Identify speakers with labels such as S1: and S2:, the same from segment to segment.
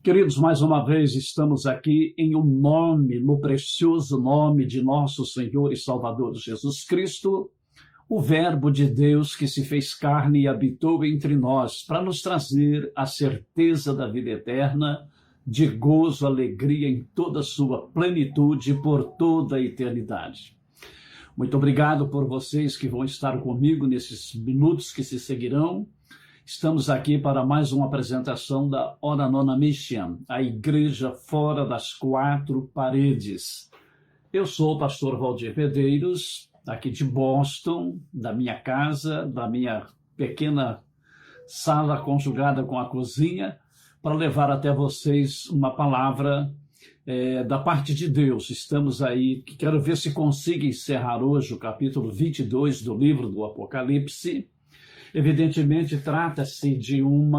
S1: Queridos, mais uma vez estamos aqui em um nome, no precioso nome de nosso Senhor e Salvador Jesus Cristo, o Verbo de Deus que se fez carne e habitou entre nós para nos trazer a certeza da vida eterna, de gozo, alegria em toda a sua plenitude por toda a eternidade. Muito obrigado por vocês que vão estar comigo nesses minutos que se seguirão. Estamos aqui para mais uma apresentação da Ora Nona Mission, a igreja fora das quatro paredes. Eu sou o pastor Valdir Medeiros, aqui de Boston, da minha casa, da minha pequena sala conjugada com a cozinha, para levar até vocês uma palavra da parte de Deus. Estamos aí, quero ver se consigo encerrar hoje o capítulo 22 do livro do Apocalipse. Evidentemente, trata-se de um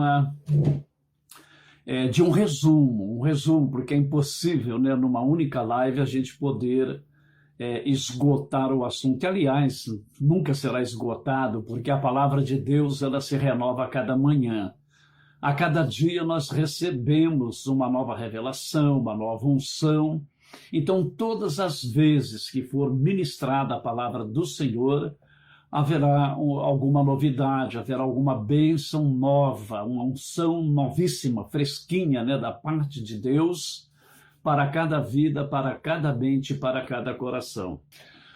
S1: resumo, porque é impossível, né, numa única live, a gente poder esgotar o assunto. Aliás, nunca será esgotado, porque a palavra de Deus ela se renova a cada manhã. A cada dia nós recebemos uma nova revelação, uma nova unção. Então, todas as vezes que for ministrada a palavra do Senhor, haverá alguma novidade, haverá alguma bênção nova, uma unção novíssima, fresquinha, né, da parte de Deus para cada vida, para cada mente, para cada coração.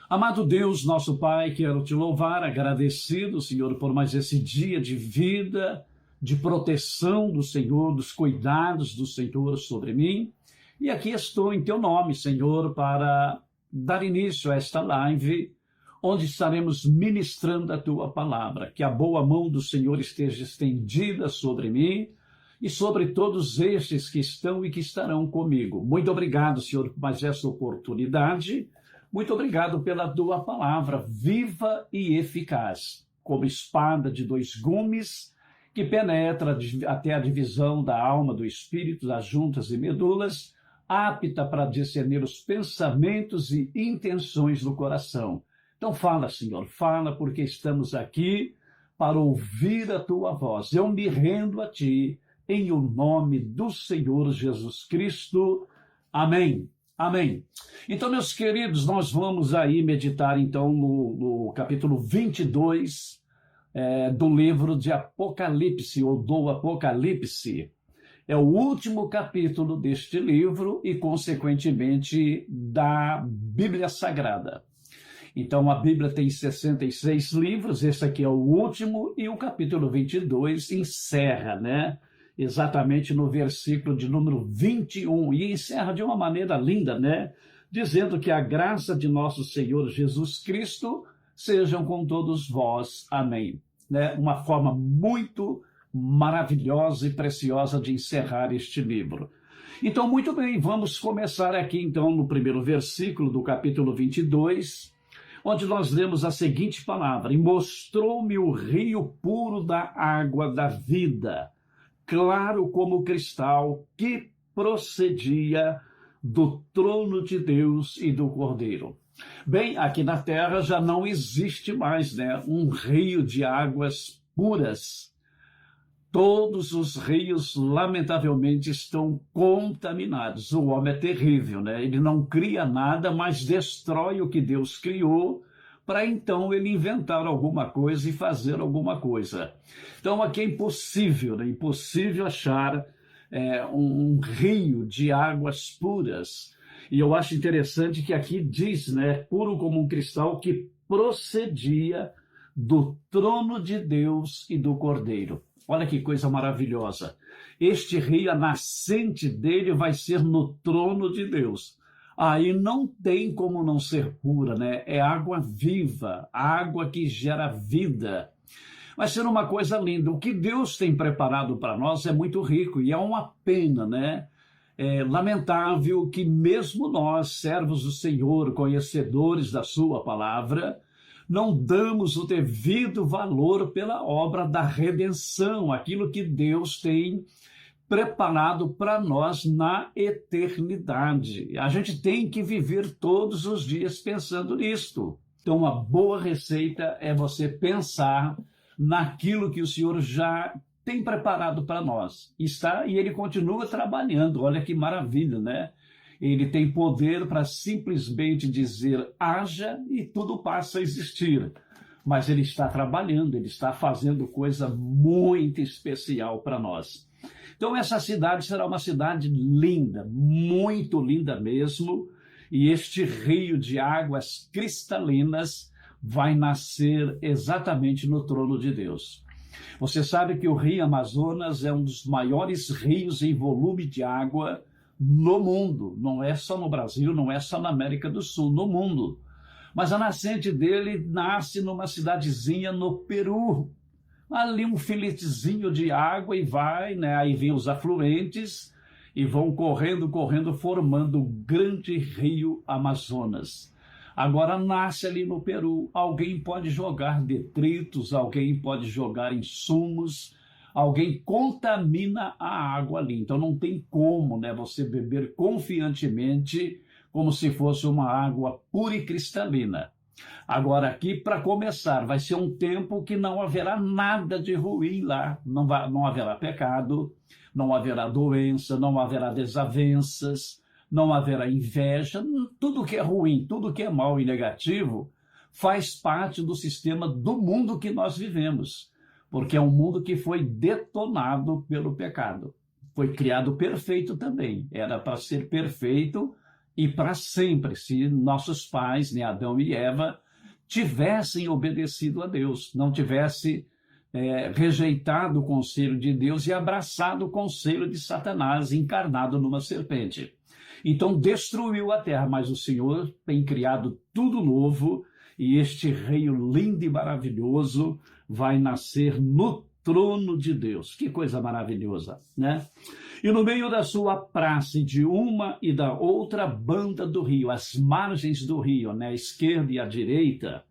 S1: Amado Deus, nosso Pai, quero te louvar, agradecido, Senhor, por mais esse dia de vida, de proteção do Senhor, dos cuidados do Senhor sobre mim. E aqui estou em teu nome, Senhor, para dar início a esta live, onde estaremos ministrando a tua palavra. Que a boa mão do Senhor esteja estendida sobre mim e sobre todos estes que estão e que estarão comigo. Muito obrigado, Senhor, por mais essa oportunidade. Muito obrigado pela tua palavra, viva e eficaz, como espada de dois gumes, que penetra até a divisão da alma, do espírito, das juntas e medulas, apta para discernir os pensamentos e intenções do coração. Então fala, Senhor, fala, porque estamos aqui para ouvir a tua voz. Eu me rendo a ti, em o nome do Senhor Jesus Cristo. Amém. Amém. Então, meus queridos, nós vamos aí meditar, então, no capítulo 22 do livro de Apocalipse, ou do Apocalipse. É o último capítulo deste livro e, consequentemente, da Bíblia Sagrada. Então, a Bíblia tem 66 livros, esse aqui é o último, e o capítulo 22 encerra, né? Exatamente no versículo de número 21, e encerra de uma maneira linda, né? Dizendo que a graça de nosso Senhor Jesus Cristo sejam com todos vós. Amém. Né? Uma forma muito maravilhosa e preciosa de encerrar este livro. Então, muito bem, vamos começar aqui, então, no primeiro versículo do capítulo 22, onde nós lemos a seguinte palavra: E mostrou-me o rio puro da água da vida, claro como cristal, que procedia do trono de Deus e do Cordeiro. Bem, aqui na Terra já não existe mais, né, um rio de águas puras. Todos os rios, lamentavelmente, estão contaminados. O homem é terrível, né? Ele não cria nada, mas destrói o que Deus criou, para então ele inventar alguma coisa e fazer alguma coisa. Então aqui é impossível, né? Impossível achar um rio de águas puras. E eu acho interessante que aqui diz, né, puro como um cristal, que procedia do trono de Deus e do Cordeiro. Olha que coisa maravilhosa. Este rio, a nascente dele vai ser no trono de Deus. Aí não tem como não ser pura, né? É água viva, água que gera vida. Vai ser uma coisa linda. O que Deus tem preparado para nós é muito rico e é uma pena, né? É lamentável que mesmo nós, servos do Senhor, conhecedores da sua palavra, não damos o devido valor pela obra da redenção, aquilo que Deus tem preparado para nós na eternidade. A gente tem que viver todos os dias pensando nisto. Então, uma boa receita é você pensar naquilo que o Senhor já tem preparado para nós. E ele continua trabalhando. Olha que maravilha, né? Ele tem poder para simplesmente dizer haja e tudo passa a existir. Mas ele está trabalhando, ele está fazendo coisa muito especial para nós. Então essa cidade será uma cidade linda, muito linda mesmo, e este rio de águas cristalinas vai nascer exatamente no trono de Deus. Você sabe que o Rio Amazonas é um dos maiores rios em volume de água no mundo, não é só no Brasil, não é só na América do Sul, no mundo. Mas a nascente dele nasce numa cidadezinha no Peru, ali um filetezinho de água e vai, né? Aí vem os afluentes e vão correndo, correndo, formando o grande rio Amazonas. Agora nasce ali no Peru, alguém pode jogar detritos, alguém pode jogar insumos, alguém contamina a água ali. Então não tem como, né, você beber confiantemente como se fosse uma água pura e cristalina. Agora aqui, para começar, vai ser um tempo que não haverá nada de ruim lá, não haverá pecado, não haverá doença, não haverá desavenças, não haverá inveja, tudo que é ruim, tudo que é mal e negativo faz parte do sistema do mundo que nós vivemos, porque é um mundo que foi detonado pelo pecado. Foi criado perfeito também, era para ser perfeito e para sempre, se nossos pais, né, Adão e Eva, tivessem obedecido a Deus, não tivessem rejeitado o conselho de Deus e abraçado o conselho de Satanás encarnado numa serpente. Então destruiu a terra, mas o Senhor tem criado tudo novo e este rio lindo e maravilhoso vai nascer no trono de Deus. Que coisa maravilhosa, né? E no meio da sua praça, de uma e da outra banda do rio, as margens do rio, né, a esquerda e a direita,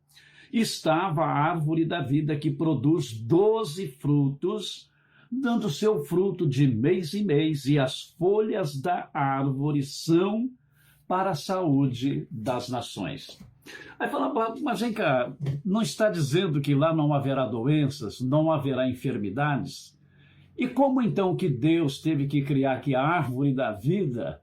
S1: estava a árvore da vida que produz 12 frutos, dando seu fruto de mês em mês, e as folhas da árvore são para a saúde das nações. Aí fala, mas vem cá, não está dizendo que lá não haverá doenças, não haverá enfermidades? E como então que Deus teve que criar aqui a árvore da vida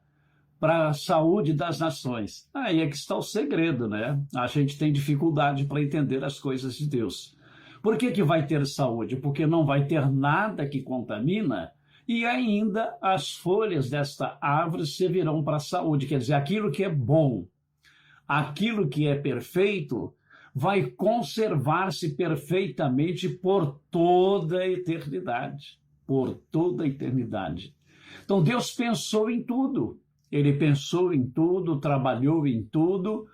S1: para a saúde das nações? Aí é que está o segredo, né? A gente tem dificuldade para entender as coisas de Deus. Por que vai ter saúde? Porque não vai ter nada que contamina e ainda as folhas desta árvore servirão para a saúde. Quer dizer, aquilo que é bom, aquilo que é perfeito, vai conservar-se perfeitamente por toda a eternidade. Por toda a eternidade. Então Deus pensou em tudo. Ele pensou em tudo, trabalhou em tudo,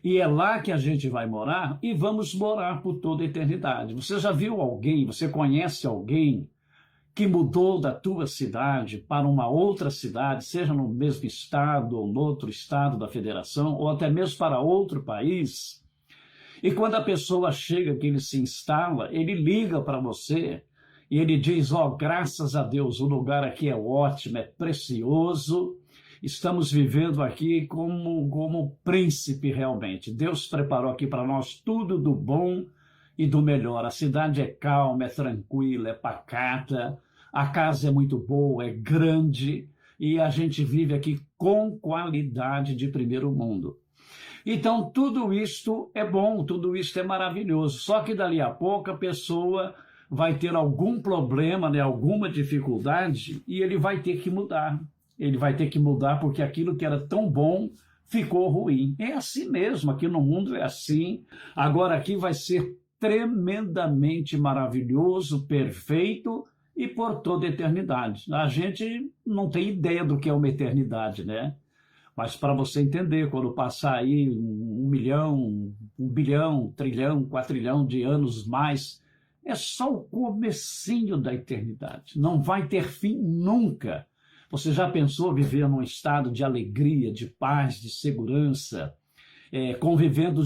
S1: e é lá que a gente vai morar e vamos morar por toda a eternidade. Você já viu alguém, você conhece alguém que mudou da tua cidade para uma outra cidade, seja no mesmo estado ou no outro estado da federação, ou até mesmo para outro país? E quando a pessoa chega, que ele se instala, ele liga para você e ele diz, graças a Deus, o lugar aqui é ótimo, é precioso, estamos vivendo aqui como príncipe realmente. Deus preparou aqui para nós tudo do bom e do melhor. A cidade é calma, é tranquila, é pacata, a casa é muito boa, é grande, e a gente vive aqui com qualidade de primeiro mundo. Então, tudo isto é bom, tudo isto é maravilhoso, só que dali a pouco a pessoa vai ter algum problema, né, alguma dificuldade, e ele vai ter que mudar. Ele vai ter que mudar porque aquilo que era tão bom ficou ruim. É assim mesmo, aqui no mundo é assim. Agora aqui vai ser tremendamente maravilhoso, perfeito e por toda a eternidade. A gente não tem ideia do que é uma eternidade, né? Mas para você entender, quando passar aí 1 milhão, 1 bilhão, 1 trilhão, 4 trilhão de anos mais, é só o comecinho da eternidade. Não vai ter fim nunca. Você já pensou viver num estado de alegria, de paz, de segurança, convivendo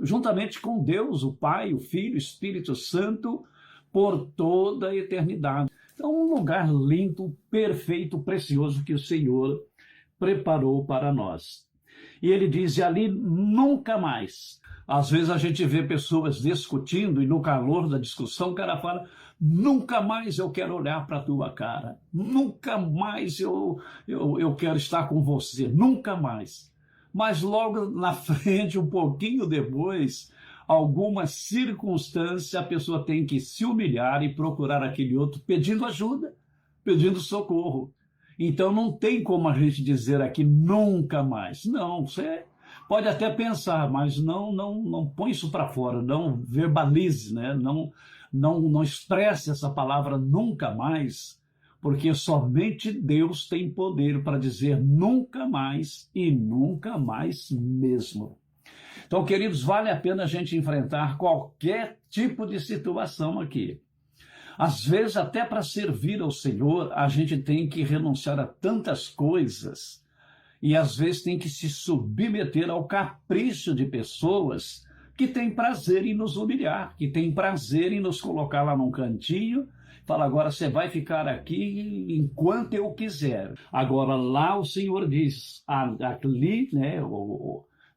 S1: juntamente com Deus, o Pai, o Filho, o Espírito Santo, por toda a eternidade? Então, um lugar lindo, perfeito, precioso que o Senhor preparou para nós. E ele diz, ali nunca mais Às vezes a gente vê pessoas discutindo e no calor da discussão o cara fala: nunca mais eu quero olhar para a tua cara, nunca mais eu quero estar com você, nunca mais. Mas logo na frente, um pouquinho depois, alguma circunstância, a pessoa tem que se humilhar e procurar aquele outro pedindo ajuda, pedindo socorro. Então não tem como a gente dizer aqui nunca mais. Não, você pode até pensar, mas não põe isso para fora, não verbalize, né? Não expresse essa palavra nunca mais, porque somente Deus tem poder para dizer nunca mais e nunca mais mesmo. Então, queridos, vale a pena a gente enfrentar qualquer tipo de situação aqui. Às vezes, até para servir ao Senhor, a gente tem que renunciar a tantas coisas e às vezes tem que se submeter ao capricho de pessoas que têm prazer em nos humilhar, que têm prazer em nos colocar lá num cantinho. Fala: agora você vai ficar aqui enquanto eu quiser. Agora lá o Senhor diz, ali, né,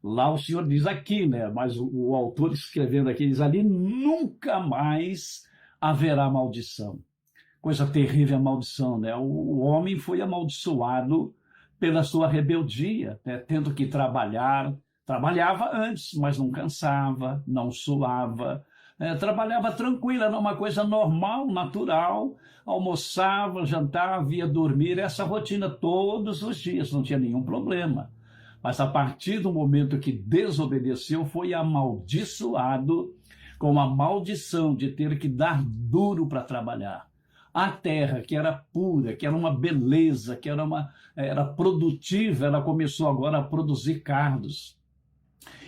S1: lá o Senhor diz aqui, né, mas o autor escrevendo aqui diz: ali nunca mais haverá maldição. Coisa terrível a maldição, né? O homem foi amaldiçoado pela sua rebeldia, né? Tendo que trabalhar. Trabalhava antes, mas não cansava, não suava. Trabalhava tranquila, era uma coisa normal, natural. Almoçava, jantava, ia dormir. Essa rotina todos os dias, não tinha nenhum problema. Mas a partir do momento que desobedeceu, foi amaldiçoado com a maldição de ter que dar duro para trabalhar. A terra, que era pura, que era uma beleza, que era produtiva, ela começou agora a produzir cardos.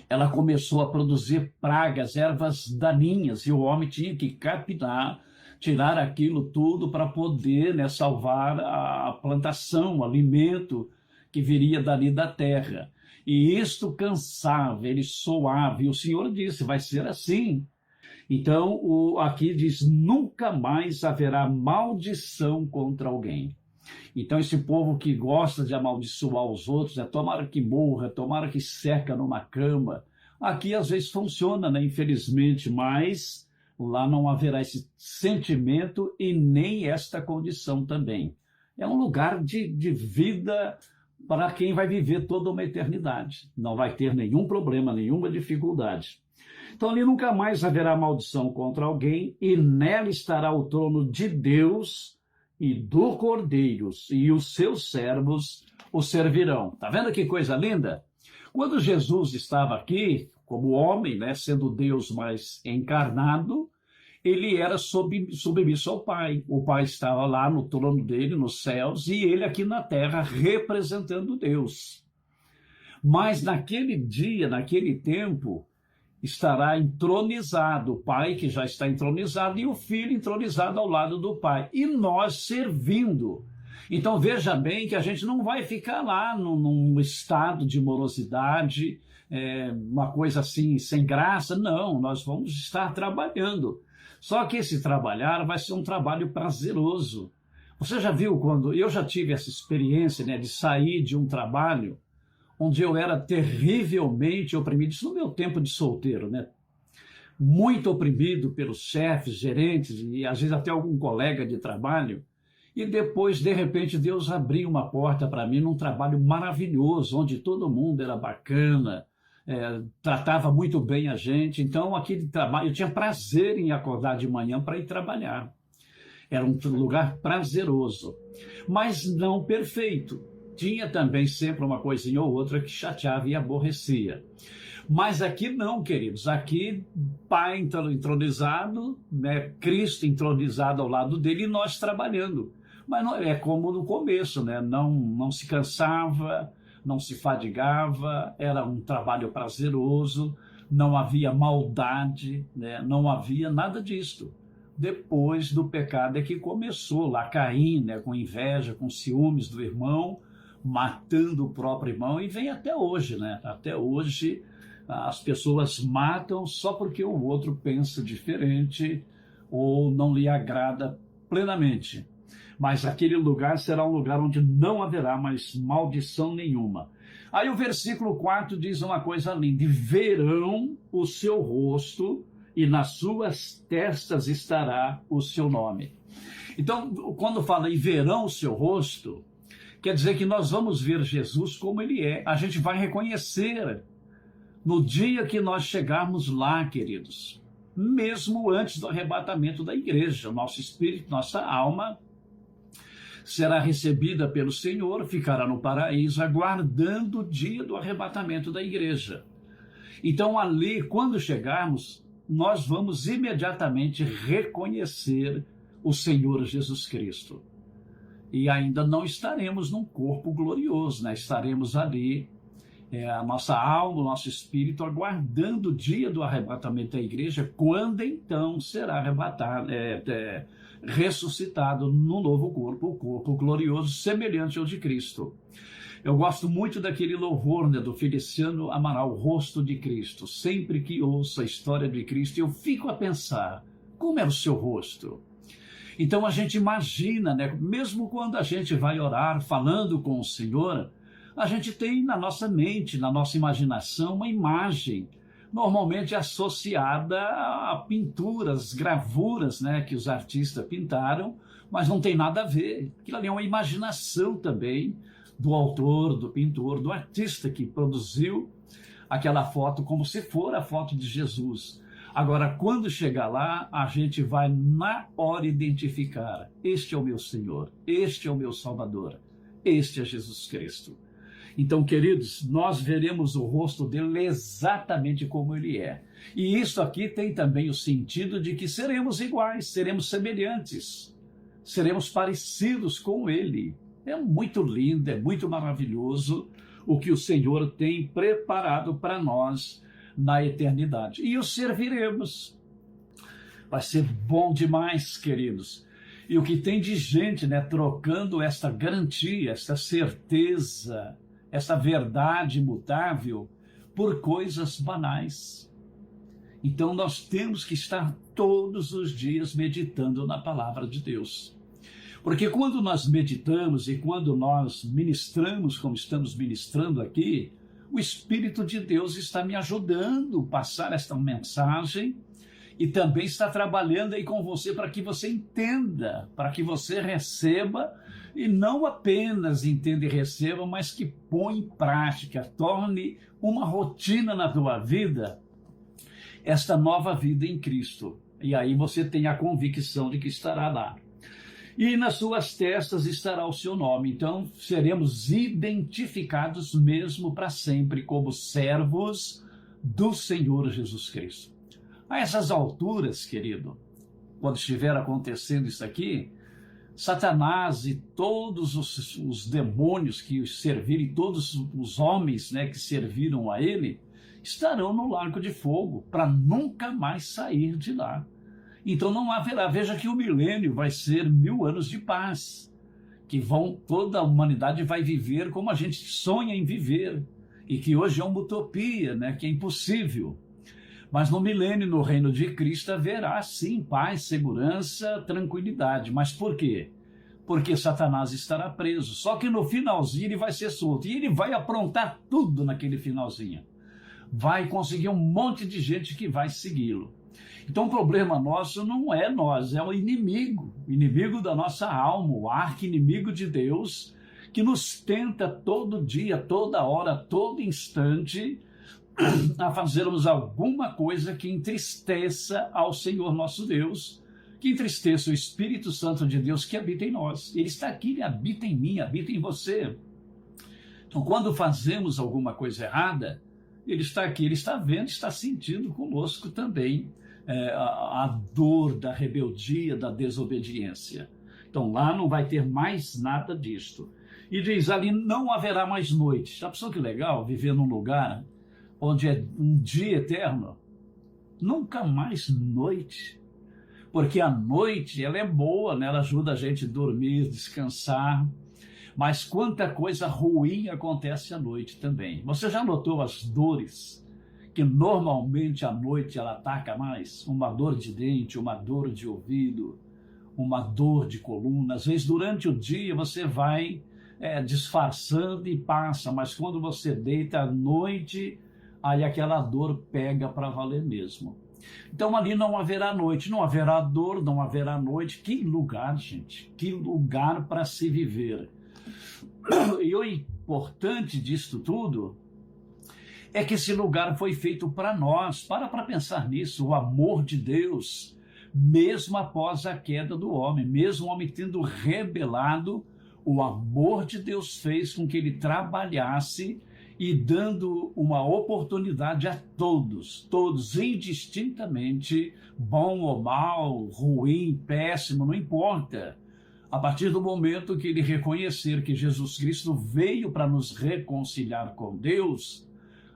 S1: Ela começou a produzir pragas, ervas daninhas, e o homem tinha que captar, tirar aquilo tudo para poder, né, salvar a plantação, o alimento que viria dali da terra. E isto cansava, ele soava, e o Senhor disse: vai ser assim. Então, aqui diz: nunca mais haverá maldição contra alguém. Então, esse povo que gosta de amaldiçoar os outros, tomara que morra, tomara que seca numa cama. Aqui, às vezes, funciona, né? Infelizmente, mas lá não haverá esse sentimento e nem esta condição também. É um lugar de vida para quem vai viver toda uma eternidade. Não vai ter nenhum problema, nenhuma dificuldade. Então, ali nunca mais haverá maldição contra alguém, e nela estará o trono de Deus e do Cordeiro, e os seus servos o servirão. Tá vendo que coisa linda? Quando Jesus estava aqui, como homem, né, sendo Deus mais encarnado, ele era submisso ao Pai. O Pai estava lá no trono dele, nos céus, e ele aqui na terra, representando Deus. Mas naquele dia, naquele tempo, estará entronizado o Pai, que já está entronizado, e o Filho entronizado ao lado do Pai, e nós servindo. Então veja bem que a gente não vai ficar lá num estado de morosidade, uma coisa assim sem graça. Não, nós vamos estar trabalhando. Só que esse trabalhar vai ser um trabalho prazeroso. Você já viu quando eu já tive essa experiência, né, de sair de um trabalho onde eu era terrivelmente oprimido, isso no meu tempo de solteiro, né? Muito oprimido pelos chefes, gerentes e às vezes até algum colega de trabalho. E depois, de repente, Deus abriu uma porta para mim num trabalho maravilhoso, onde todo mundo era bacana, tratava muito bem a gente. Então, aquele trabalho, eu tinha prazer em acordar de manhã para ir trabalhar. Era um lugar prazeroso, mas não perfeito. Tinha também sempre uma coisinha ou outra que chateava e aborrecia. Mas aqui não, queridos. Aqui, Pai entronizado, né, Cristo entronizado ao lado dele e nós trabalhando. Mas não, é como no começo, né? Não se cansava, não se fadigava, era um trabalho prazeroso, não havia maldade, né? Não havia nada disto. Depois do pecado é que começou lá Caim, né, com inveja, com ciúmes do irmão, matando o próprio irmão, e vem até hoje, né? Até hoje as pessoas matam só porque o outro pensa diferente ou não lhe agrada plenamente. mas aquele lugar será um lugar onde não haverá mais maldição nenhuma. Aí o versículo 4 diz uma coisa linda: e verão o seu rosto, e nas suas testas estará o seu nome. Então, quando fala em verão o seu rosto, quer dizer que nós vamos ver Jesus como ele é. A gente vai reconhecer no dia que nós chegarmos lá, queridos, mesmo antes do arrebatamento da igreja. Nosso espírito, nossa alma será recebida pelo Senhor, ficará no paraíso, aguardando o dia do arrebatamento da igreja. Então, ali, quando chegarmos, nós vamos imediatamente reconhecer o Senhor Jesus Cristo. E ainda não estaremos num corpo glorioso, né? Estaremos ali, a nossa alma, o nosso espírito, aguardando o dia do arrebatamento da igreja, quando então será arrebatado, ressuscitado no novo corpo, o corpo glorioso, semelhante ao de Cristo. Eu gosto muito daquele louvor, né, do Feliciano Amaral, o rosto de Cristo. Sempre que ouço a história de Cristo, eu fico a pensar, como é o seu rosto? Então a gente imagina, né, mesmo quando a gente vai orar falando com o Senhor, a gente tem na nossa mente, na nossa imaginação, uma imagem normalmente associada a pinturas, gravuras, né, que os artistas pintaram, mas não tem nada a ver. Aquilo ali é uma imaginação também do autor, do pintor, do artista que produziu aquela foto como se for a foto de Jesus. Agora, quando chegar lá, a gente vai na hora identificar: este é o meu Senhor, este é o meu Salvador, este é Jesus Cristo. Então, queridos, nós veremos o rosto dele exatamente como ele é. E isso aqui tem também o sentido de que seremos iguais, seremos semelhantes, seremos parecidos com ele. É muito lindo, é muito maravilhoso o que o Senhor tem preparado para nós na eternidade. E o serviremos. Vai ser bom demais, queridos. E o que tem de gente, né, trocando esta garantia, esta certeza, essa verdade imutável por coisas banais. Então nós temos que estar todos os dias meditando na palavra de Deus. Porque quando nós meditamos e quando nós ministramos, como estamos ministrando aqui, o Espírito de Deus está me ajudando a passar esta mensagem e também está trabalhando aí com você para que você entenda, para que você receba, e não apenas entenda e receba, mas que põe em prática, torne uma rotina na tua vida esta nova vida em Cristo. E aí você tem a convicção de que estará lá. E nas suas testas estará o seu nome. Então seremos identificados mesmo para sempre como servos do Senhor Jesus Cristo. A essas alturas, querido, quando estiver acontecendo isso aqui, Satanás e todos os demônios que o servirem, todos os homens, né, que serviram a ele, estarão no lago de fogo para nunca mais sair de lá. Então não haverá. Veja que o milênio vai ser 1000 anos de paz, que toda a humanidade vai viver como a gente sonha em viver, e que hoje é uma utopia, né, que é impossível. Mas no milênio, no reino de Cristo, haverá sim paz, segurança, tranquilidade. Mas por quê? Porque Satanás estará preso. Só que no finalzinho ele vai ser solto. E ele vai aprontar tudo naquele finalzinho. Vai conseguir um monte de gente que vai segui-lo. Então o problema nosso não é nós, é o inimigo da nossa alma, o arqui-inimigo de Deus, que nos tenta todo dia, toda hora, todo instante, a fazermos alguma coisa que entristeça ao Senhor nosso Deus, que entristeça o Espírito Santo de Deus que habita em nós. Ele está aqui, ele habita em mim, habita em você. Então, quando fazemos alguma coisa errada, ele está aqui, ele está vendo, está sentindo conosco também a dor da rebeldia, da desobediência. Então, lá não vai ter mais nada disto. E diz ali, não haverá mais noite. Já pensou que legal viver num lugar onde é um dia eterno? Nunca mais noite. Porque a noite, ela é boa, né? Ela ajuda a gente a dormir, descansar. Mas quanta coisa ruim acontece à noite também. Você já notou as dores que normalmente à noite ela ataca mais? Uma dor de dente, uma dor de ouvido, uma dor de coluna. Às vezes, durante o dia, você vai disfarçando e passa, mas quando você deita à noite, aí aquela dor pega para valer mesmo. Então, ali não haverá noite, não haverá dor, não haverá noite. Que lugar, gente, que lugar para se viver. E o importante disto tudo é que esse lugar foi feito para nós. Para pensar nisso, o amor de Deus, mesmo após a queda do homem, mesmo o homem tendo rebelado, o amor de Deus fez com que ele trabalhasse e dando uma oportunidade a todos, indistintamente, bom ou mal, ruim, péssimo, não importa. A partir do momento que ele reconhecer que Jesus Cristo veio para nos reconciliar com Deus,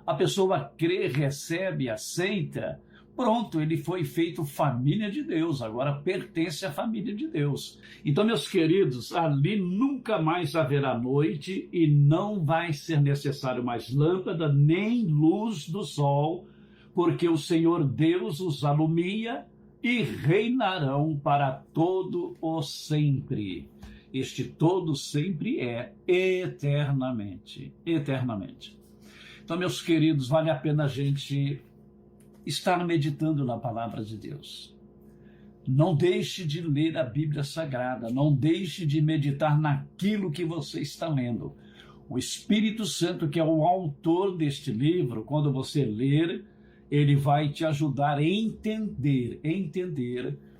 S1: a pessoa crê, recebe, aceita, pronto, ele foi feito família de Deus, agora pertence à família de Deus. Então, meus queridos, ali nunca mais haverá noite e não vai ser necessário mais lâmpada nem luz do sol, porque o Senhor Deus os alumia e reinarão para todo o sempre. Este todo sempre é eternamente, eternamente. Então, meus queridos, vale a pena a gente estar meditando na palavra de Deus. Não deixe de ler a Bíblia Sagrada, não deixe de meditar naquilo que você está lendo. O Espírito Santo, que é o autor deste livro, quando você ler, ele vai te ajudar a entender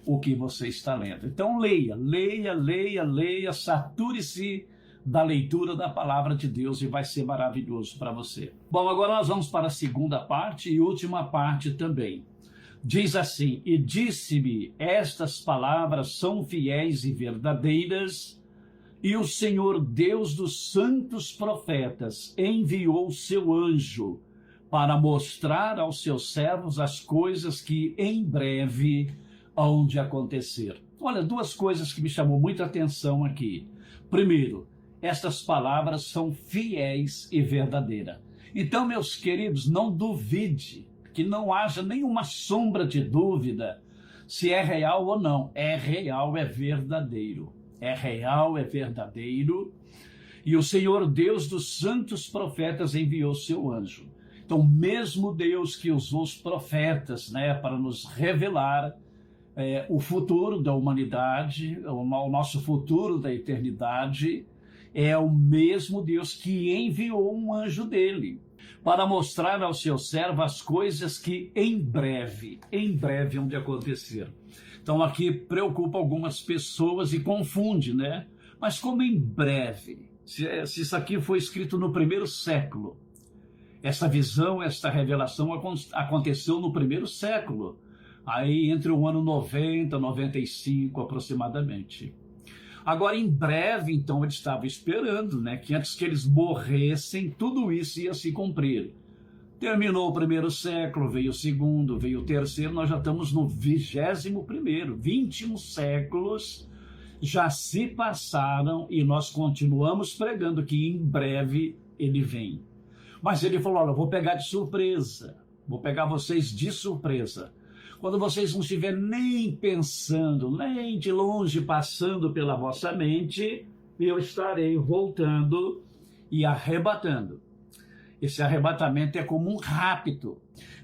S1: o que você está lendo. Então leia, sature-se da leitura da palavra de Deus e vai ser maravilhoso para você. Bom, agora nós vamos para a segunda parte e última parte também. Diz assim: e disse-me, estas palavras são fiéis e verdadeiras, e o Senhor Deus dos santos profetas enviou o seu anjo para mostrar aos seus servos as coisas que em breve hão de acontecer. Olha, duas coisas que me chamou muita atenção aqui. Primeiro, estas palavras são fiéis e verdadeiras. Então, meus queridos, não duvide, que não haja nenhuma sombra de dúvida se é real ou não. É real, é verdadeiro. É real, é verdadeiro. E o Senhor Deus dos santos profetas enviou seu anjo. Então, mesmo Deus que usou os profetas, para nos revelar o futuro da humanidade, o nosso futuro da eternidade, é o mesmo Deus que enviou um anjo dele para mostrar ao seu servo as coisas que em breve hão de acontecer. Então aqui preocupa algumas pessoas e confunde, Mas como em breve? Se isso aqui foi escrito no primeiro século, essa visão, esta revelação aconteceu no primeiro século, aí entre o ano 90, 95 aproximadamente. Agora, em breve, então, ele estava esperando, que antes que eles morressem, tudo isso ia se cumprir. Terminou o primeiro século, veio o segundo, veio o terceiro, nós já estamos no 21º. 21 séculos já se passaram e nós continuamos pregando que em breve ele vem. Mas ele falou, olha, eu vou pegar de surpresa, vou pegar vocês de surpresa. Quando vocês não estiverem nem pensando, nem de longe passando pela vossa mente, eu estarei voltando e arrebatando. Esse arrebatamento é como um rapto.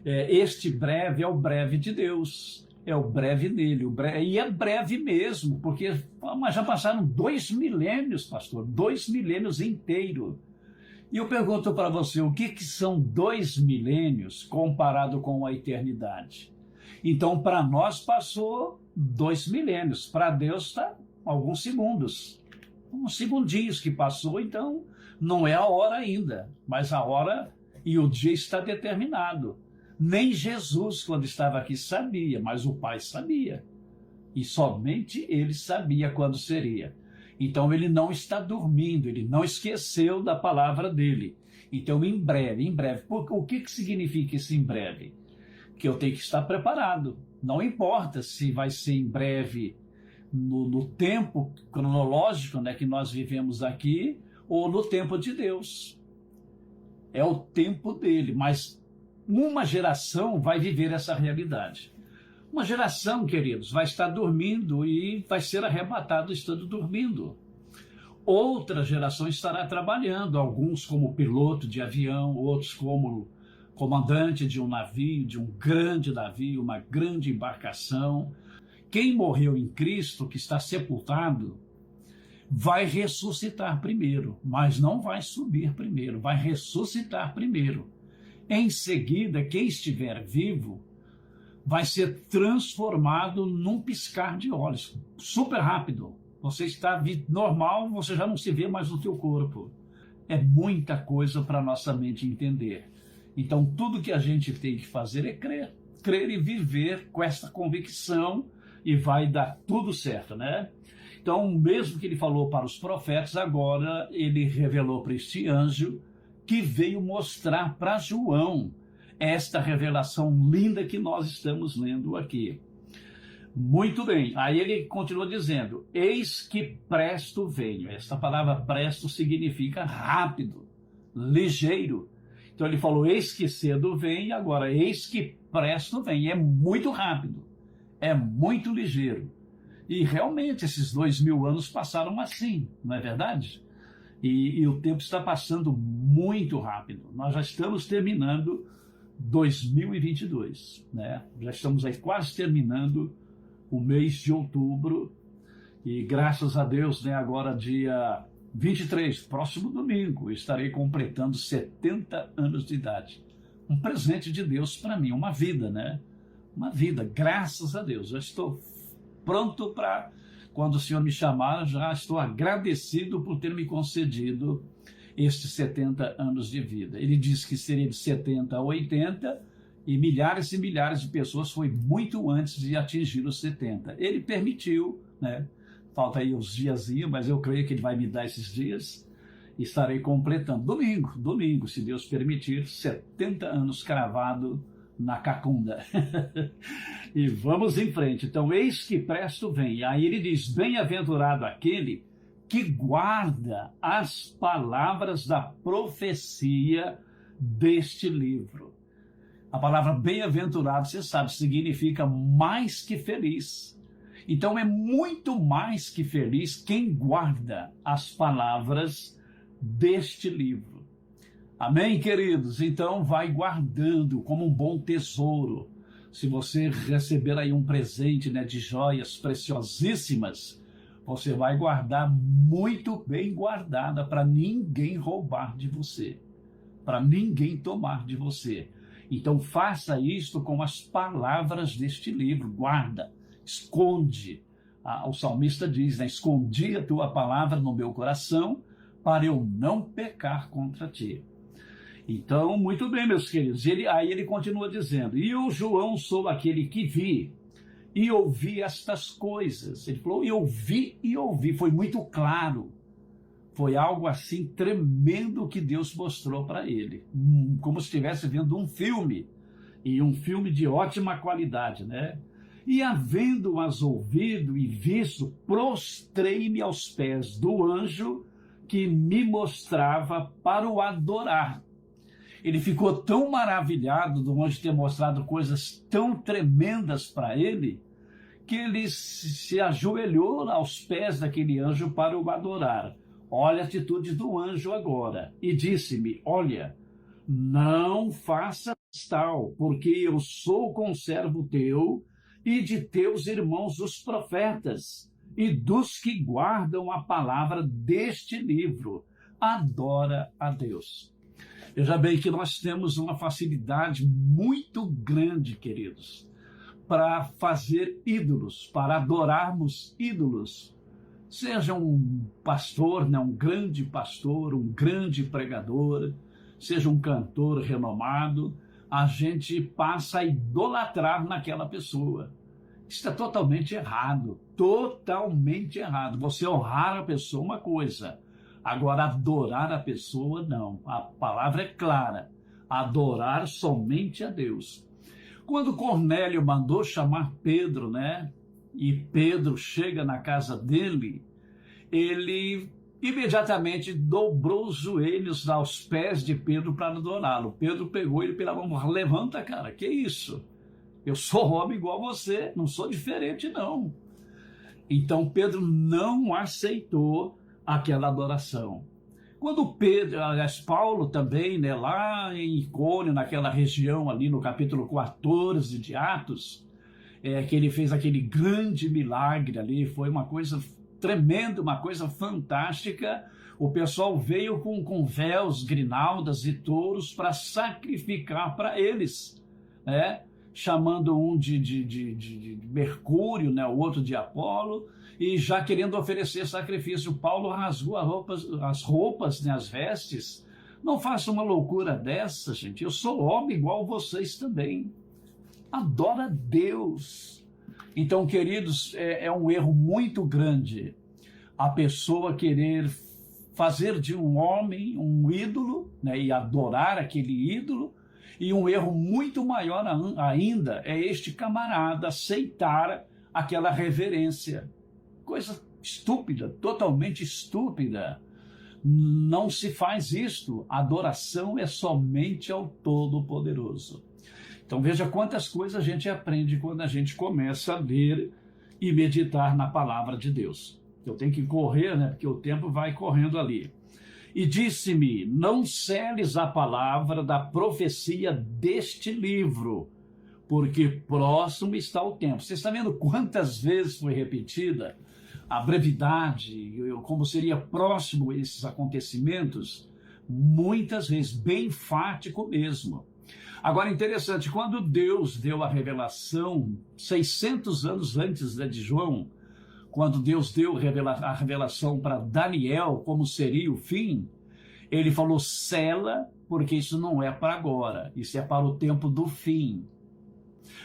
S1: Este breve é o breve de Deus, é o breve dele. E é breve mesmo, porque mas já passaram 2 milênios, pastor, 2 milênios inteiros. E eu pergunto para você, o que são 2 milênios comparado com a eternidade? Então, para nós passou 2 milênios, para Deus está alguns segundos, uns segundinhos que passou, então não é a hora ainda, mas a hora e o dia está determinado. Nem Jesus, quando estava aqui, sabia, mas o Pai sabia, e somente ele sabia quando seria. Então ele não está dormindo, ele não esqueceu da palavra dele. Então em breve, o que significa esse em breve? Que eu tenho que estar preparado. Não importa se vai ser em breve no tempo cronológico que nós vivemos aqui ou no tempo de Deus. É o tempo dele, mas uma geração vai viver essa realidade. Uma geração, queridos, vai estar dormindo e vai ser arrebatada estando dormindo. Outra geração estará trabalhando, alguns como piloto de avião, outros como comandante de um navio, de um grande navio, uma grande embarcação. Quem morreu em Cristo, que está sepultado, vai ressuscitar primeiro, mas não vai subir primeiro, vai ressuscitar primeiro. Em seguida, quem estiver vivo vai ser transformado num piscar de olhos, super rápido. Você está normal, você já não se vê mais no teu corpo. É muita coisa para a nossa mente entender. Então, tudo que a gente tem que fazer é crer. Crer e viver com essa convicção e vai dar tudo certo, né? Então, mesmo que ele falou para os profetas, agora ele revelou para este anjo que veio mostrar para João esta revelação linda que nós estamos lendo aqui. Muito bem, aí ele continua dizendo, eis que presto venho. Esta palavra presto significa rápido, ligeiro. Então ele falou, eis que cedo vem, agora eis que presto vem. É muito rápido, é muito ligeiro. E realmente esses 2000 anos passaram assim, não é verdade? E o tempo está passando muito rápido. Nós já estamos terminando 2022, né? Já estamos aí quase terminando o mês de outubro e graças a Deus, né, agora dia 23, próximo domingo, estarei completando 70 anos de idade. Um presente de Deus para mim, uma vida, né? Uma vida, graças a Deus. Já estou pronto para, quando o Senhor me chamar, já estou agradecido por ter me concedido estes 70 anos de vida. Ele disse que seria de 70 a 80 e milhares de pessoas foi muito antes de atingir os 70. Ele permitiu, né? Falta aí uns diazinhos, mas eu creio que ele vai me dar esses dias e estarei completando. Domingo, se Deus permitir, 70 anos cravado na cacunda. E vamos em frente. Então, eis que presto vem. Aí ele diz, bem-aventurado aquele que guarda as palavras da profecia deste livro. A palavra bem-aventurado, você sabe, significa mais que feliz. Então é muito mais que feliz quem guarda as palavras deste livro. Amém, queridos? Então vai guardando como um bom tesouro. Se você receber aí um presente, né, de joias preciosíssimas, você vai guardar muito bem guardada para ninguém roubar de você, para ninguém tomar de você. Então faça isto com as palavras deste livro, guarda, esconde. O salmista diz, né, escondi a tua palavra no meu coração para eu não pecar contra ti. Então, muito bem, meus queridos. Aí ele continua dizendo, e o João sou aquele que vi e ouvi estas coisas. Ele falou, eu vi e ouvi, foi muito claro. Foi algo assim tremendo que Deus mostrou para ele, como se estivesse vendo um filme, e um filme de ótima qualidade, né? E havendo-as ouvido e visto, prostrei-me aos pés do anjo que me mostrava para o adorar. Ele ficou tão maravilhado do anjo ter mostrado coisas tão tremendas para ele, que ele se ajoelhou aos pés daquele anjo para o adorar. Olha a atitude do anjo agora. E disse-me, olha, não faças tal, porque eu sou conservo teu e de teus irmãos os profetas, e dos que guardam a palavra deste livro. Adora a Deus. Veja bem que nós temos uma facilidade muito grande, queridos, para fazer ídolos, para adorarmos ídolos. Seja um pastor, né, um grande pastor, um grande pregador, seja um cantor renomado, a gente passa a idolatrar naquela pessoa. Isso é totalmente errado, totalmente errado. Você honrar a pessoa é uma coisa, agora adorar a pessoa não. A palavra é clara, adorar somente a Deus. Quando Cornélio mandou chamar Pedro, né, e Pedro chega na casa dele, ele imediatamente dobrou os joelhos aos pés de Pedro para adorá-lo. Pedro pegou ele pela mão, levanta, cara, que isso? Eu sou homem igual a você, não sou diferente, não. Então Pedro não aceitou aquela adoração. Quando Pedro, aliás, Paulo também, né, lá em Icônio, naquela região ali no capítulo 14 de Atos, que ele fez aquele grande milagre ali, foi uma coisa tremenda, uma coisa fantástica. O pessoal veio com véus, grinaldas e touros para sacrificar para eles, né? Chamando um de Mercúrio, né? O outro de Apolo, e já querendo oferecer sacrifício. Paulo rasgou as roupas, né? As vestes. Não faça uma loucura dessa, gente. Eu sou homem igual vocês também. Adora a Deus. Então, queridos, é um erro muito grande a pessoa querer fazer de um homem um ídolo, né, e adorar aquele ídolo, e um erro muito maior ainda é este camarada aceitar aquela reverência. Coisa estúpida, totalmente estúpida. Não se faz isto. A adoração é somente ao Todo-Poderoso. Então veja quantas coisas a gente aprende quando a gente começa a ler e meditar na palavra de Deus. Eu tenho que correr, né? Porque o tempo vai correndo ali. E disse-me, não seles a palavra da profecia deste livro, porque próximo está o tempo. Você está vendo quantas vezes foi repetida a brevidade, como seria próximo esses acontecimentos? Muitas vezes, bem enfático mesmo. Agora, interessante, quando Deus deu a revelação, 600 anos antes, né, de João, quando Deus deu a revelação para Daniel, como seria o fim, ele falou, sela, porque isso não é para agora, isso é para o tempo do fim.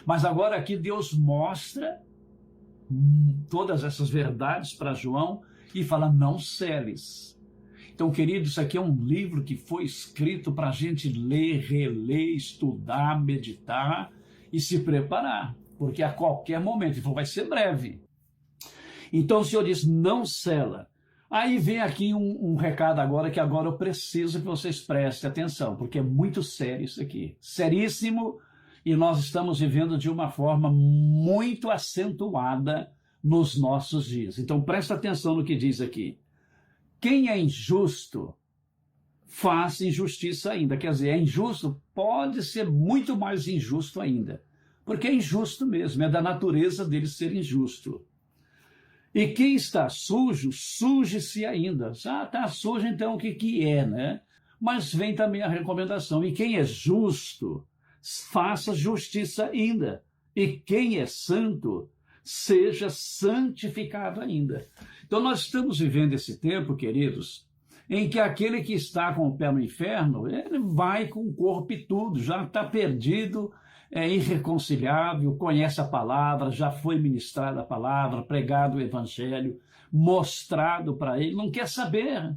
S1: Mas agora aqui Deus mostra todas essas verdades para João e fala, não seles. Então, querido, isso aqui é um livro que foi escrito para a gente ler, reler, estudar, meditar e se preparar, porque a qualquer momento, ele falou, vai ser breve. Então o Senhor diz, não sela. Aí vem aqui um recado agora, que agora eu preciso que vocês prestem atenção, porque é muito sério isso aqui. Seríssimo, e nós estamos vivendo de uma forma muito acentuada nos nossos dias. Então presta atenção no que diz aqui. Quem é injusto, faz injustiça ainda. Quer dizer, é injusto, pode ser muito mais injusto ainda. Porque é injusto mesmo, é da natureza dele ser injusto. E quem está sujo, suje-se ainda. Já está sujo, então o que é, né? Mas vem também a recomendação. E quem é justo, faça justiça ainda. E quem é santo, seja santificado ainda. Então nós estamos vivendo esse tempo, queridos, em que aquele que está com o pé no inferno, ele vai com o corpo e tudo, já está perdido, é irreconciliável, conhece a palavra, já foi ministrada a palavra, pregado o evangelho, mostrado para ele, não quer saber,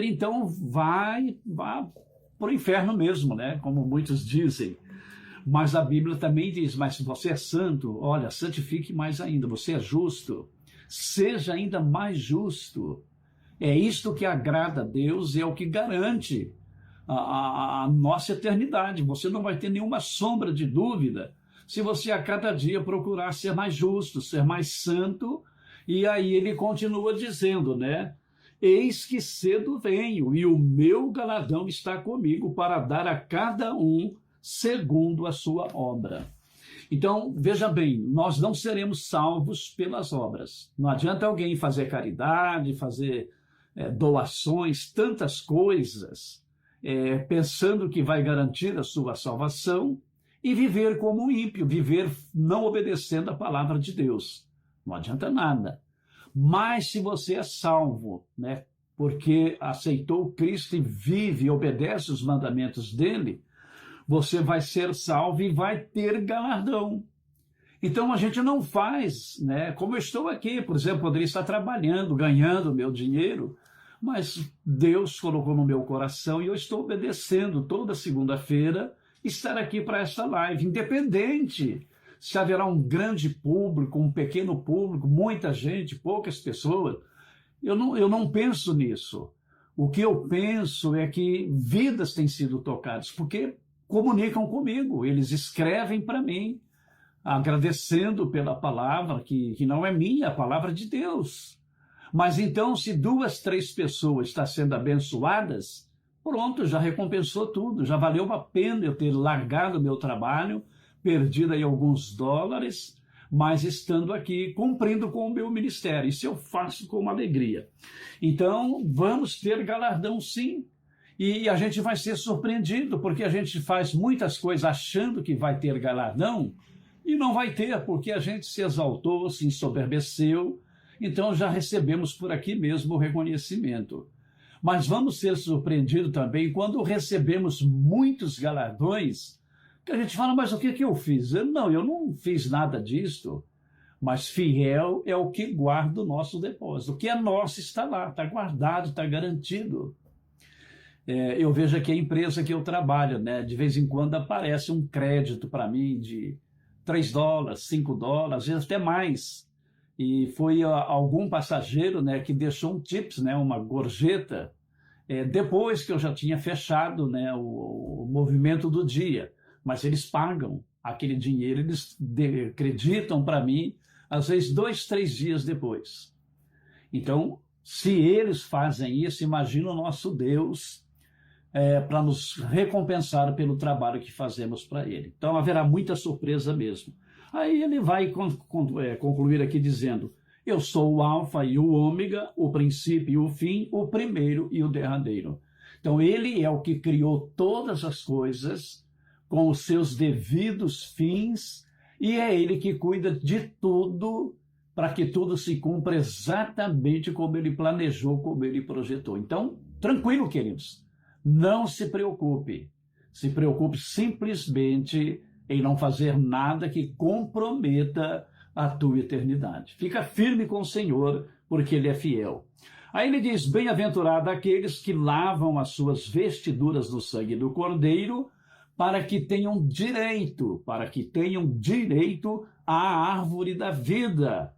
S1: então vai para o inferno mesmo, né? Como muitos dizem. Mas a Bíblia também diz, mas se você é santo, olha, santifique mais ainda, você é justo, seja ainda mais justo. É isto que agrada a Deus e é o que garante a nossa eternidade. Você não vai ter nenhuma sombra de dúvida se você a cada dia procurar ser mais justo, ser mais santo. E aí ele continua dizendo, né? Eis que cedo venho e o meu galardão está comigo para dar a cada um segundo a sua obra. Então, veja bem, nós não seremos salvos pelas obras. Não adianta alguém fazer caridade, fazer doações, tantas coisas, pensando que vai garantir a sua salvação e viver como um ímpio, viver não obedecendo a palavra de Deus. Não adianta nada. Mas se você é salvo, né, porque aceitou Cristo e vive e obedece os mandamentos dele, você vai ser salvo e vai ter galardão. Então a gente não faz, né? Como eu estou aqui, por exemplo, poderia estar trabalhando, ganhando meu dinheiro, mas Deus colocou no meu coração e eu estou obedecendo toda segunda-feira estar aqui para esta live, independente se haverá um grande público, um pequeno público, muita gente, poucas pessoas. Eu não penso nisso. O que eu penso é que vidas têm sido tocadas, porque comunicam comigo, eles escrevem para mim, agradecendo pela palavra, que não é minha, é a palavra de Deus. Mas então, se 2, 3 pessoas estão sendo abençoadas, pronto, já recompensou tudo, já valeu a pena eu ter largado o meu trabalho, perdido aí alguns dólares, mas estando aqui, cumprindo com o meu ministério. Isso eu faço com alegria. Então, vamos ter galardão sim, e a gente vai ser surpreendido, porque a gente faz muitas coisas achando que vai ter galardão, e não vai ter, porque a gente se exaltou, se ensoberbeceu, então já recebemos por aqui mesmo o reconhecimento. Mas vamos ser surpreendidos também quando recebemos muitos galardões, que a gente fala, mas o que eu fiz? Eu não fiz nada disto. Mas fiel é o que guarda o nosso depósito. O que é nosso está lá, está guardado, está garantido. Eu vejo aqui a empresa que eu trabalho, né? De vez em quando aparece um crédito para mim de $3, $5, às vezes até mais. E foi algum passageiro, né, que deixou um tips, né, uma gorjeta, depois que eu já tinha fechado, né, o movimento do dia. Mas eles pagam aquele dinheiro, eles acreditam para mim, às vezes 2, 3 dias depois. Então, se eles fazem isso, imagina o nosso Deus para nos recompensar pelo trabalho que fazemos para ele. Então, haverá muita surpresa mesmo. Aí ele vai concluir aqui dizendo, eu sou o alfa e o ômega, o princípio e o fim, o primeiro e o derradeiro. Então, ele é o que criou todas as coisas com os seus devidos fins e é ele que cuida de tudo para que tudo se cumpra exatamente como ele planejou, como ele projetou. Então, tranquilo, queridos, não se preocupe. Se preocupe simplesmente em não fazer nada que comprometa a tua eternidade. Fica firme com o Senhor, porque Ele é fiel. Aí ele diz, bem-aventurado aqueles que lavam as suas vestiduras no sangue do Cordeiro, para que tenham direito à árvore da vida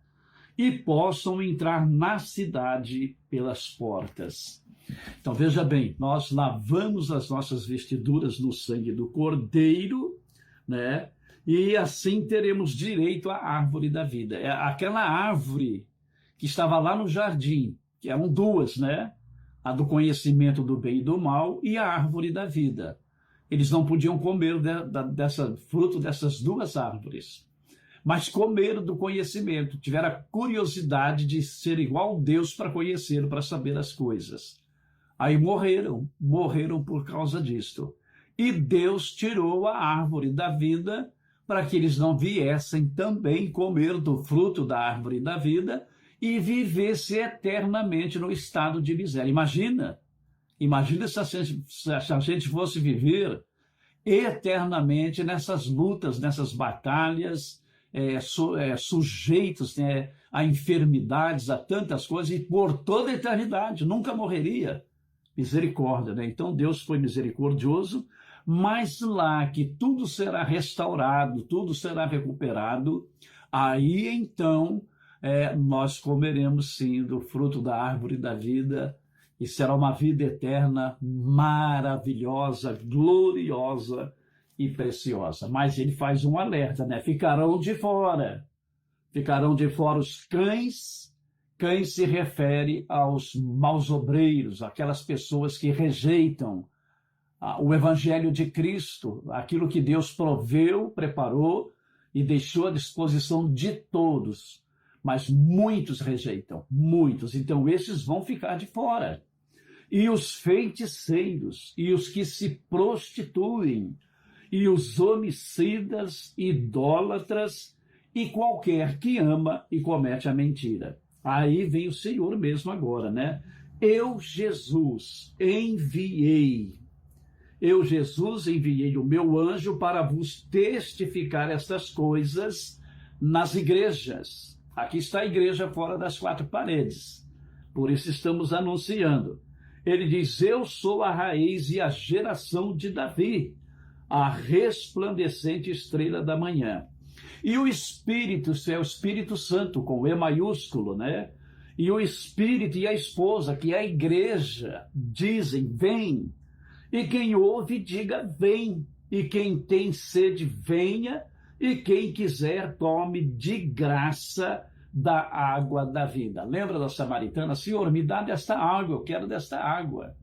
S1: e possam entrar na cidade pelas portas. Então, veja bem, nós lavamos as nossas vestiduras no sangue do Cordeiro, né? E assim teremos direito à árvore da vida. É aquela árvore que estava lá no jardim, que eram 2, né? A do conhecimento do bem e do mal e a árvore da vida. Eles não podiam comer fruto dessas 2 árvores, mas comeram do conhecimento, tiveram a curiosidade de ser igual a Deus para conhecer, para saber as coisas. Aí morreram por causa disto. E Deus tirou a árvore da vida para que eles não viessem também comer do fruto da árvore da vida e vivessem eternamente no estado de miséria. Imagina se a gente fosse viver eternamente nessas lutas, nessas batalhas, sujeitos, né, a enfermidades, a tantas coisas, e por toda a eternidade, nunca morreria. Misericórdia, né? Então Deus foi misericordioso, mas lá que tudo será restaurado, tudo será recuperado, aí então nós comeremos sim do fruto da árvore da vida, e será uma vida eterna maravilhosa, gloriosa e preciosa. Mas ele faz um alerta, né? Ficarão de fora os cães. Cães se refere aos maus obreiros, aquelas pessoas que rejeitam o evangelho de Cristo, aquilo que Deus proveu, preparou e deixou à disposição de todos. Mas muitos rejeitam, muitos. Então esses vão ficar de fora. E os feiticeiros, e os que se prostituem, e os homicidas, idólatras, e qualquer que ama e comete a mentira. Aí vem o Senhor mesmo agora, né? Eu, Jesus, enviei o meu anjo para vos testificar estas coisas nas igrejas. Aqui está a igreja fora das 4 paredes. Por isso estamos anunciando. Ele diz, eu sou a raiz e a geração de Davi, a resplandecente estrela da manhã. E o Espírito, é o Espírito Santo, com E maiúsculo, né? E o Espírito e a esposa, que é a igreja, dizem, vem. E quem ouve, diga, vem. e quem tem sede, venha, e quem quiser, tome de graça da água da vida. Lembra da samaritana? Senhor, me dá desta água, eu quero desta água.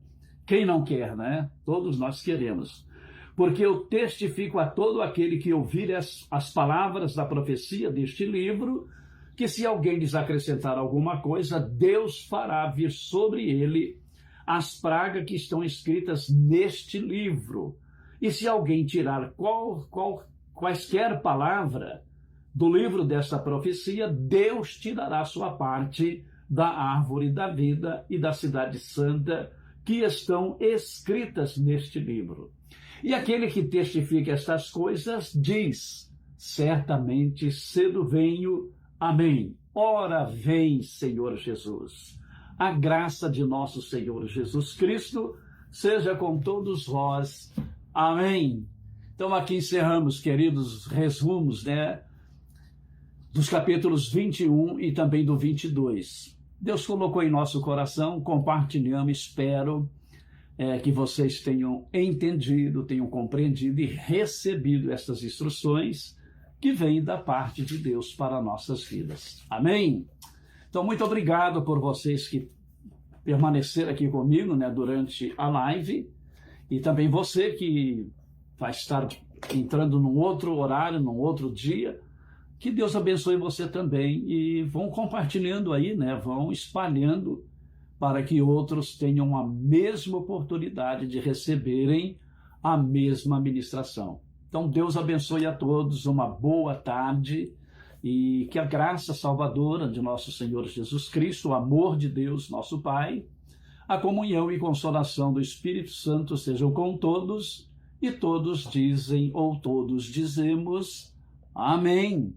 S1: Quem não quer, né? Todos nós queremos. Porque eu testifico a todo aquele que ouvir as palavras da profecia deste livro, que se alguém lhes acrescentar alguma coisa, Deus fará vir sobre ele as pragas que estão escritas neste livro. E se alguém tirar quaisquer palavra do livro desta profecia, Deus tirará sua parte da árvore da vida e da cidade santa que estão escritas neste livro. E aquele que testifica estas coisas diz: certamente cedo venho. Amém. Ora vem, Senhor Jesus. A graça de nosso Senhor Jesus Cristo seja com todos vós. Amém. Então aqui encerramos, queridos, resumos, né, dos capítulos 21 e também do 22. Deus colocou em nosso coração, compartilhamos, espero que vocês tenham entendido, tenham compreendido e recebido essas instruções que vêm da parte de Deus para nossas vidas. Amém? Então, muito obrigado por vocês que permaneceram aqui comigo, né, durante a live, e também você que vai estar entrando num outro horário, num outro dia. Que Deus abençoe você também e vão compartilhando aí, né, vão espalhando para que outros tenham a mesma oportunidade de receberem a mesma ministração. Então, Deus abençoe a todos, uma boa tarde e que a graça salvadora de nosso Senhor Jesus Cristo, o amor de Deus, nosso Pai, a comunhão e consolação do Espírito Santo sejam com todos, e todos dizem ou todos dizemos amém.